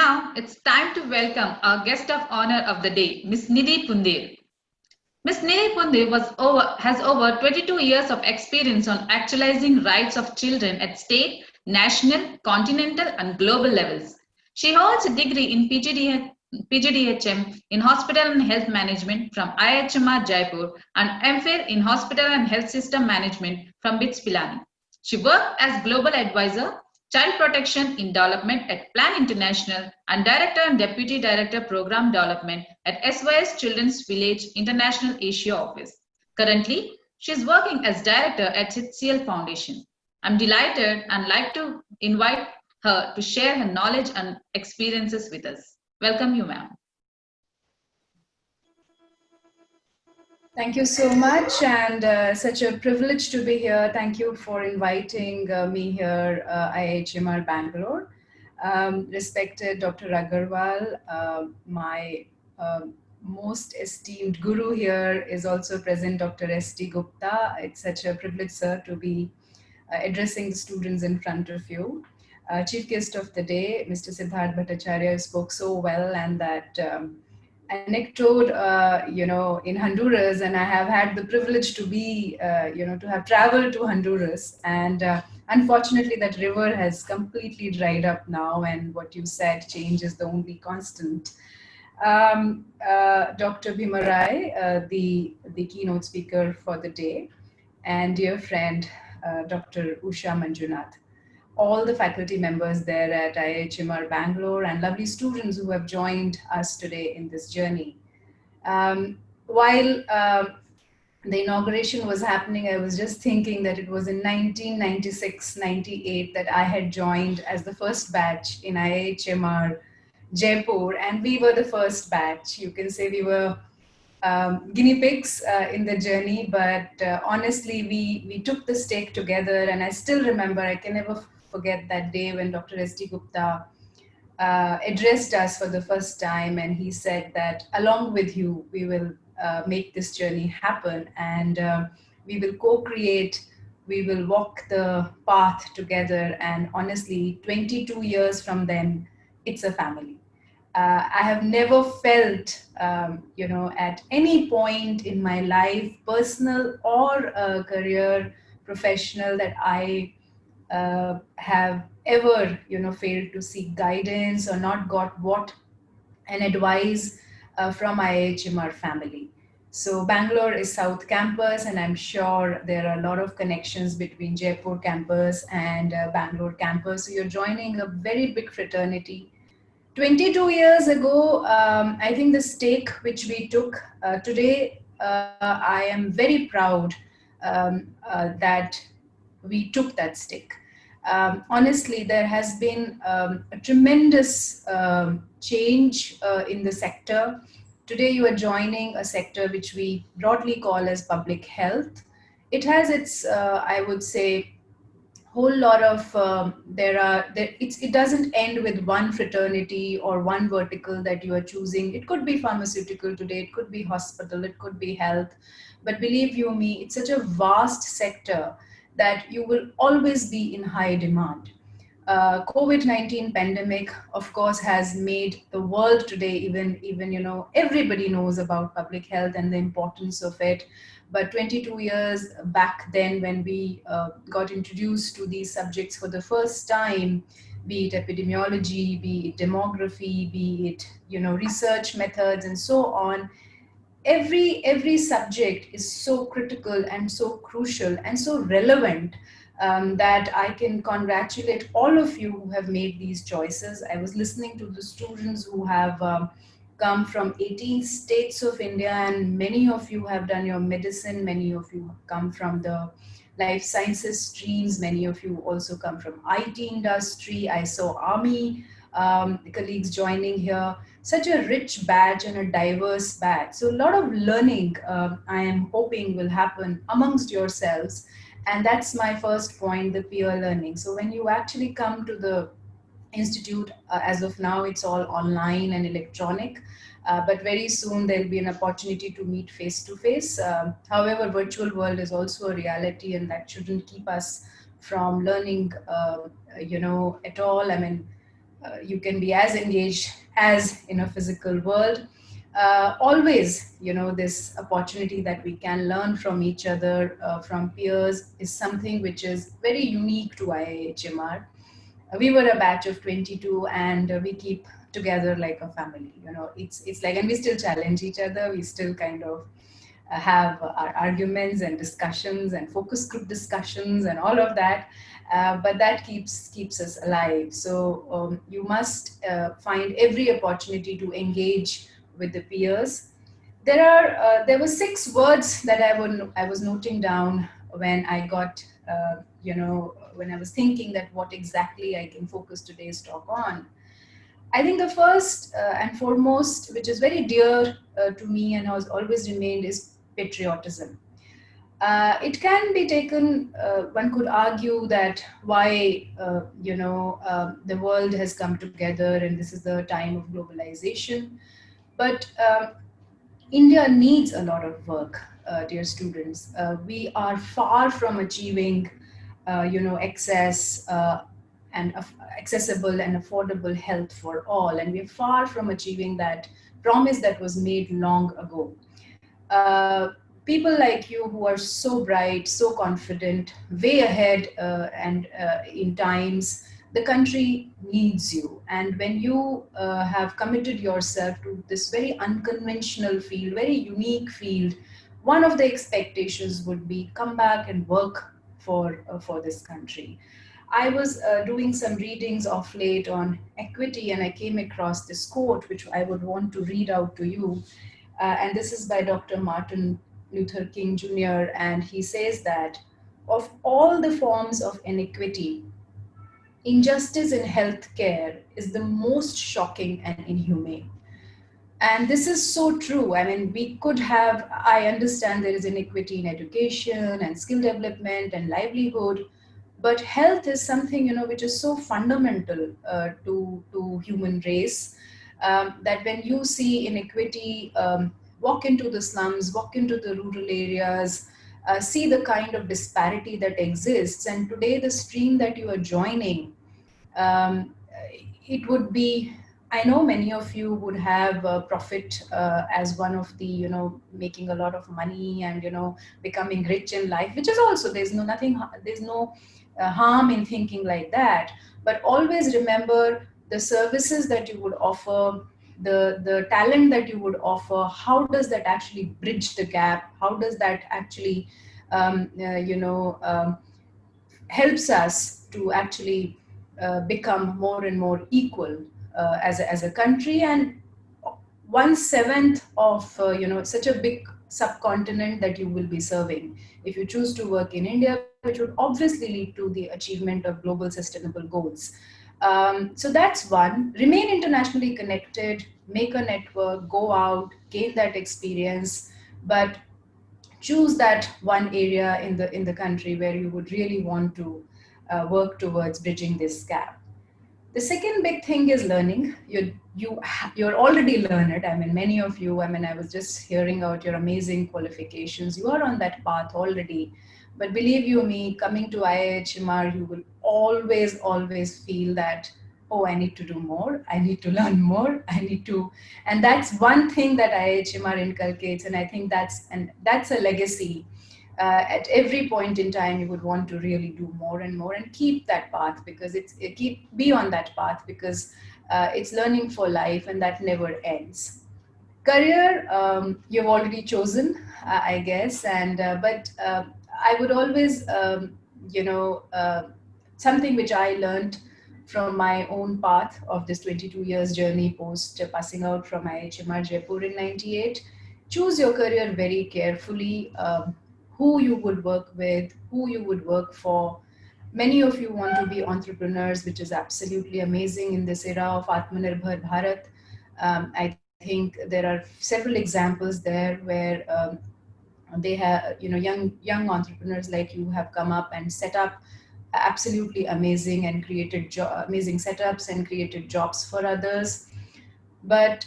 Now it's time to welcome our guest of honor of the day, Ms. Nidhi Pundhir. Ms. Nidhi Pundhir has over 22 years of experience on actualizing rights of children at state, national, continental, and global levels. She holds a degree in PGDHM in Hospital and Health Management from IIHMR Jaipur and MPhil in Hospital and Health System Management from BITS Pilani. She worked as Global Advisor, Child Protection in Development at Plan International and Director and Deputy Director Program Development at SYS Children's Village International Asia Office. Currently, she is working as Director at HCL Foundation. I'm delighted and like to invite her to share her knowledge and experiences with us. Welcome you, ma'am. Thank you so much, and such a privilege to be here. Thank you for inviting me here, IIHMR Bangalore. Respected Dr. Agarwal, my most esteemed guru here is also present, Dr. S.T. Gupta. It's such a privilege, sir, to be addressing the students in front of you. Chief guest of the day, Mr. Siddharth Bhattacharya, spoke so well, and that anecdote, in Honduras, and I have had the privilege to be, to have traveled to Honduras, and unfortunately that river has completely dried up now, and what you said, change is the only constant. Dr. Bhimarai, the keynote speaker for the day, and dear friend, Dr. Usha Manjunath, all the faculty members there at IIHMR Bangalore, and lovely students who have joined us today in this journey. While the inauguration was happening, I was just thinking that it was in 1996-98 that I had joined as the first batch in IIHMR Jaipur, and we were the first batch. You can say we were guinea pigs in the journey, but honestly, we took the stake together, and I still remember, I can never forget that day when Dr. S.T. Gupta addressed us for the first time, and he said that along with you, we will make this journey happen, and we will co-create, we will walk the path together, and honestly, 22 years from then, it's a family. I have never felt, at any point in my life, personal or career, professional, that I have ever, failed to seek guidance or not got what an advice from IIHMR family. So Bangalore is South Campus, and I'm sure there are a lot of connections between Jaipur campus and Bangalore campus. So you're joining a very big fraternity. 22 years ago, I think the stake which we took today, I am very proud that we took that stake. Honestly, there has been a tremendous change in the sector. Today, you are joining a sector which we broadly call as public health. It has its, I would say, whole lot of it doesn't end with one fraternity or one vertical that you are choosing. It could be pharmaceutical today, it could be hospital, it could be health, but believe you me, it's such a vast sector that you will always be in high demand. COVID-19 pandemic, of course, has made the world today, even everybody knows about public health and the importance of it. But 22 years back then, when we got introduced to these subjects for the first time, be it epidemiology, be it demography, be it research methods, and so on, every subject is so critical and so crucial and so relevant, that I can congratulate all of you who have made these choices. I was listening to the students who have come from 18 states of India, and many of you have done your medicine, many of you have come from the life sciences streams, many of you also come from IT industry. I saw army colleagues joining here. Such a rich batch and a diverse batch. So a lot of learning, I am hoping, will happen amongst yourselves. And that's my first point, the peer learning. So when you actually come to the institute, as of now, it's all online and electronic. But very soon there'll be an opportunity to meet face to face. However, virtual world is also a reality, and that shouldn't keep us from learning, at all. I mean, you can be as engaged as in a physical world. Always, this opportunity that we can learn from each other, from peers, is something which is very unique to IIHMR. We were a batch of 22, and we keep together like a family. It's like, and we still challenge each other. We still kind of have our arguments and discussions and focus group discussions and all of that, but that keeps us alive. So you must find every opportunity to engage with the peers. There were 6 words that I was noting down when I got when I was thinking that what exactly I can focus today's talk on. I think the first and foremost, which is very dear to me and has always remained, is patriotism. It can be taken, one could argue that why, the world has come together and this is the time of globalization. But India needs a lot of work, dear students. We are far from achieving, accessible and affordable health for all, and we're far from achieving that promise that was made long ago. uh, People like you who are so bright, so confident, way ahead, and in times, the country needs you. And when you have committed yourself to this very unconventional field, very unique field, one of the expectations would be come back and work for this country. I was doing some readings of late on equity, and I came across this quote, which I would want to read out to you. And this is by Dr. Martin Luther King Jr. And he says that of all the forms of inequity, injustice in healthcare is the most shocking and inhumane. And this is so true. I mean, we could have, I understand there is inequity in education and skill development and livelihood, but health is something, which is so fundamental to human race, that when you see inequity, walk into the slums, walk into the rural areas, see the kind of disparity that exists. And today, the stream that you are joining, um, it would be, I know many of you would have profit as one of the, making a lot of money and, becoming rich in life, which is also, there's no harm in thinking like that. But always remember the services that you would offer, the talent that you would offer. How does that actually bridge the gap? How does that actually, helps us to actually become more and more equal as a country? And 1/7 of such a big subcontinent that you will be serving, if you choose to work in India, which would obviously lead to the achievement of global sustainable goals. So that's one. Remain internationally connected, make a network, go out, gain that experience, but choose that one area in the country where you would really want to work towards bridging this gap. The second big thing is learning. You're already learned. I mean, many of you. I mean, I was just hearing out your amazing qualifications. You are on that path already. But believe you me, coming to IIHMR, you will always feel that, oh, I need to do more. I need to learn more. I need to, and that's one thing that IIHMR inculcates. And I think that's a legacy. At every point in time, you would want to really do more and more and keep that path, because be on that path, because it's learning for life and that never ends. Career, you've already chosen, I guess, and but I would always, you know, uh, something which I learned from my own path of this 22 years journey post passing out from IHMR Jaipur in 98. Choose your career very carefully, who you would work with, who you would work for. Many of you want to be entrepreneurs, which is absolutely amazing in this era of Atmanirbhar Bharat. I think there are several examples there where they have, young entrepreneurs like you have come up and set up absolutely amazing and created amazing setups and created jobs for others. But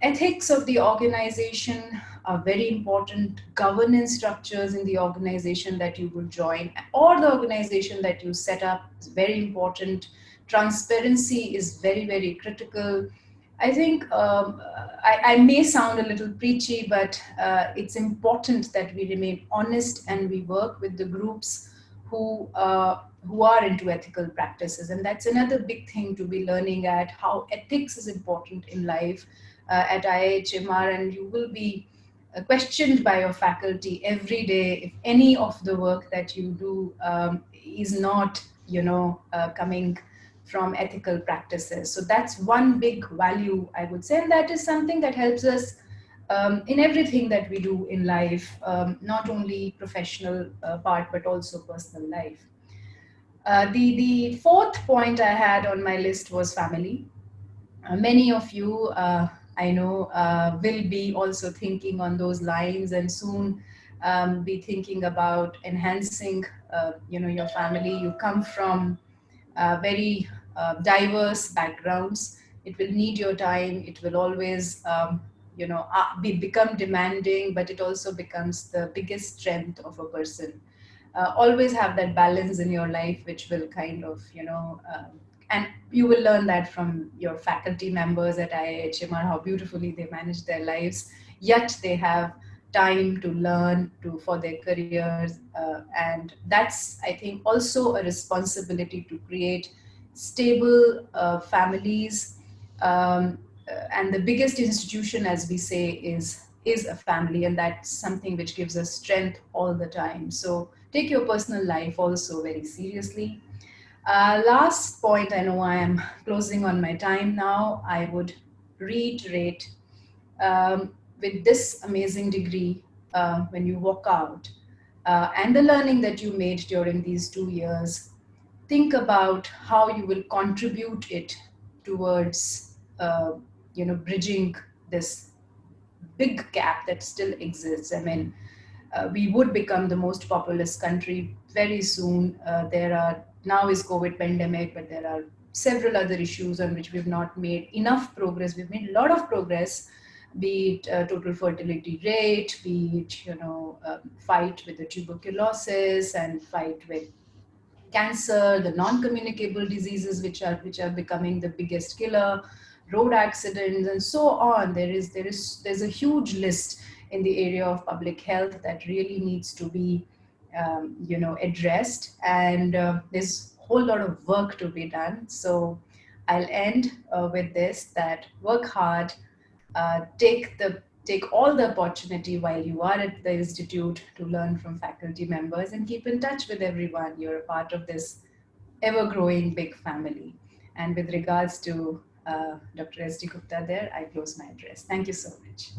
ethics of the organization are very important. Governance structures in the organization that you will join or the organization that you set up is very important transparency is very, very critical. I think I may sound a little preachy, but it's important that we remain honest and we work with the groups who are into ethical practices. And that's another big thing to be learning at, how ethics is important in life at IIHMR, and you will be questioned by your faculty every day if any of the work that you do is not, coming from ethical practices. So that's one big value, I would say, and that is something that helps us in everything that we do in life, not only professional part, but also personal life. The fourth point I had on my list was family. Many of you, I know, will be also thinking on those lines, and soon be thinking about enhancing, your family. You come from very diverse backgrounds. It will need your time. It will always, become demanding, but it also becomes the biggest strength of a person. Always have that balance in your life, which will kind of, and you will learn that from your faculty members at IIHMR, how beautifully they manage their lives, yet they have time to learn to for their careers, and that's, I think, also a responsibility to create stable families. And the biggest institution, as we say, is a family, and that's something which gives us strength all the time. So take your personal life also very seriously. Last point, I know I am closing on my time now. I would reiterate, with this amazing degree, when you walk out, and the learning that you made during these 2 years, think about how you will contribute it towards, bridging this big gap that still exists. I mean, we would become the most populous country very soon. There are now is COVID pandemic, but there are several other issues on which we've not made enough progress. We've made a lot of progress, be it total fertility rate, be it fight with the tuberculosis and fight with cancer, the non-communicable diseases which are becoming the biggest killer, road accidents, and so on. There's a huge list in the area of public health that really needs to be addressed, and there's a whole lot of work to be done. So I'll end with this: that work hard, take all the opportunity while you are at the institute to learn from faculty members, and keep in touch with everyone. You're a part of this ever growing big family. And with regards to Dr. S.D. Gupta there, I close my address. Thank you so much.